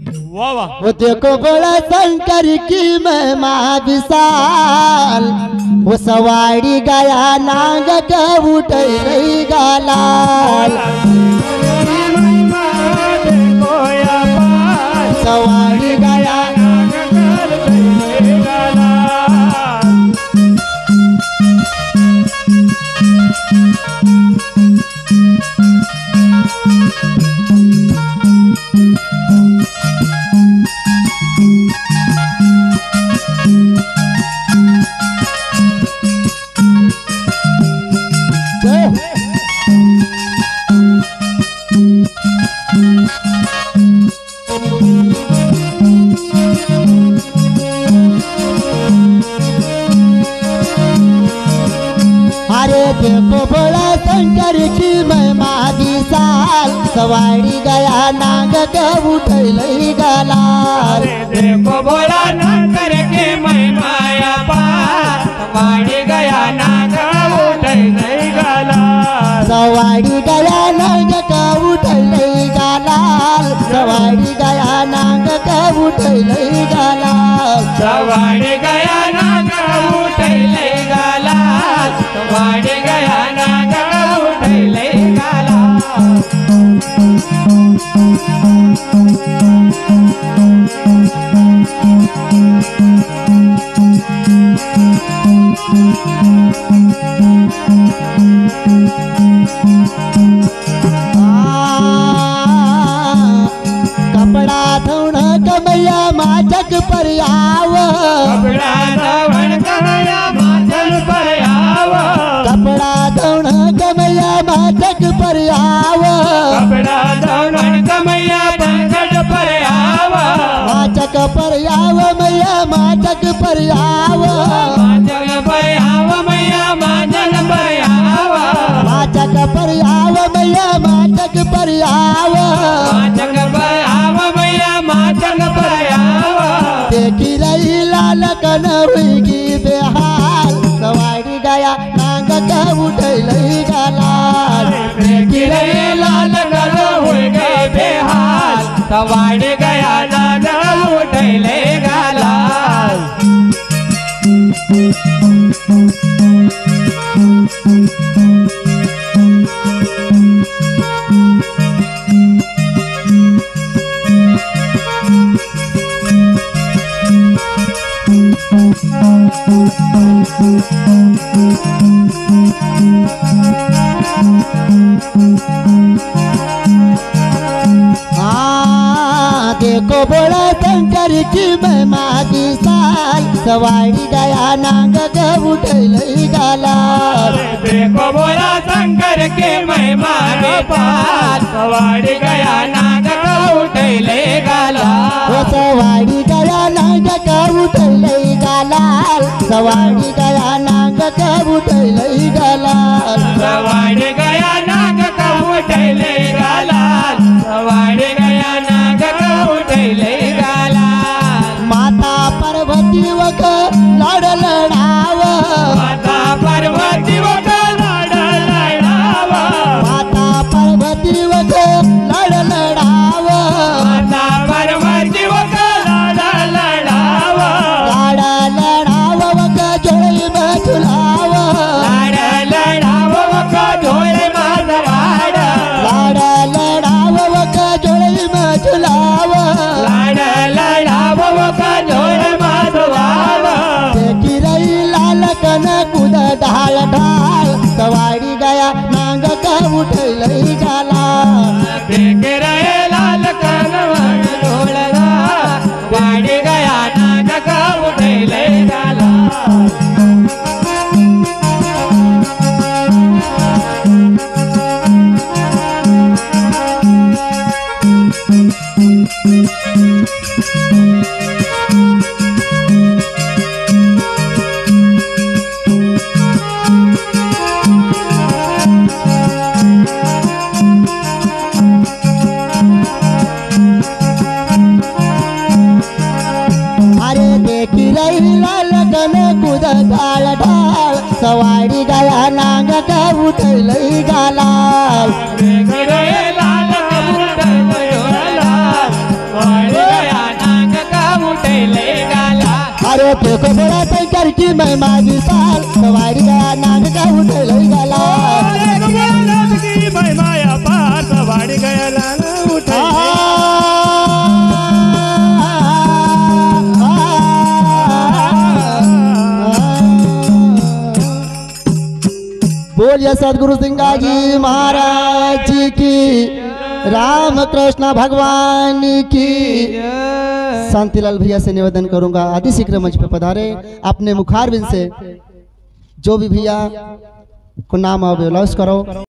वाह वाह। वो देखो बड़ा शंकर की महिमा विशाल, वो सवारी गया नाग का उठै गालाल। सवारी गया देखो बड़ा शंकर की महिमा विशाल, सवारी गया नाग का उठै गालाल। देखो भोला शंकर की महिमा अपार, सवारी गया नाग उठै गालाल। सवारी गया नाग का उठै गालाल। सवारी गया नाग का उठै गालाल। सवारी गया नाग उठै गालाल। सवारी गया नाग उठै गालाल। कपड़ा धोण कमैया माचक पर आव। कपड़ा धोण कमैया माचक पर आव। कपड़ा धोण कमैया माचक पर आव। कपड़ा धोण कमैया पंकज पर आव। माचक पर आव मैया माचक पर आव। माचक पर आव मैया माचक पर आव। माचक पर आव मैया माचक पर आव। माचक पर आव मैया माचक पर आव। देखी रही लाल कन हुई बेहाल, सवारी गया नाग का उठै गालाल। देखी रही लाल कन हुई बेहाल, सवारी गया नाग उठै गालाल। देखो बड़ा शंकर की महिमा विशाल, सवारी गया नाग का उठै गालाल। देखो बोला शंकर के महिमा अपार, सवारी गया नाग उठै गालाल। वो सवारी गया नाग का उठै गालाल। सवारी गया नाग का उठै गालाल। सवारी गया नाग उठै गालाल। सवारी गया नाग उठै गालाल। माता पार्वती वक लाड लढाव। माता पार्वती वक लाड लढाव। माता पार्वती वक लाड लढाव। माता पार्वती वक लाड लढाव। लाड लढाव वक जोडी झुलाव। लाड लढाव वक झोळे माझ वाड। लाड लढाव वक जोडी झुलाव। लाड लढाव वक झोळे माझ वाड। देखी रही लाल कन कुद ढाल ढाल, सवारी गया नाग का उठै गालाल। देख रहे लाल कनवन ढोलना, वाडी गया नाग उठै गालाल। अरे देखी रही लाल कन कुद ढाल ढाल, सवारी गया नाग का उठै गालाल। देख रहे लाल कनवन ढोलना, वाडी गया अरे देखो बड़ा टैंकर की महिमा विशाल सवारी गया नाग का उठल गला की महिमा अपार सवारी गया लाल उठे बोलिए सदगुरु सिंगा जी महाराज जी की, राम कृष्ण भगवान की। शांतिलाल भैया से निवेदन करूंगा आदि शीघ्र मंच पे पधारे, अपने मुखारबिंद से जो भी भैया को नाम अवेलाउस करो।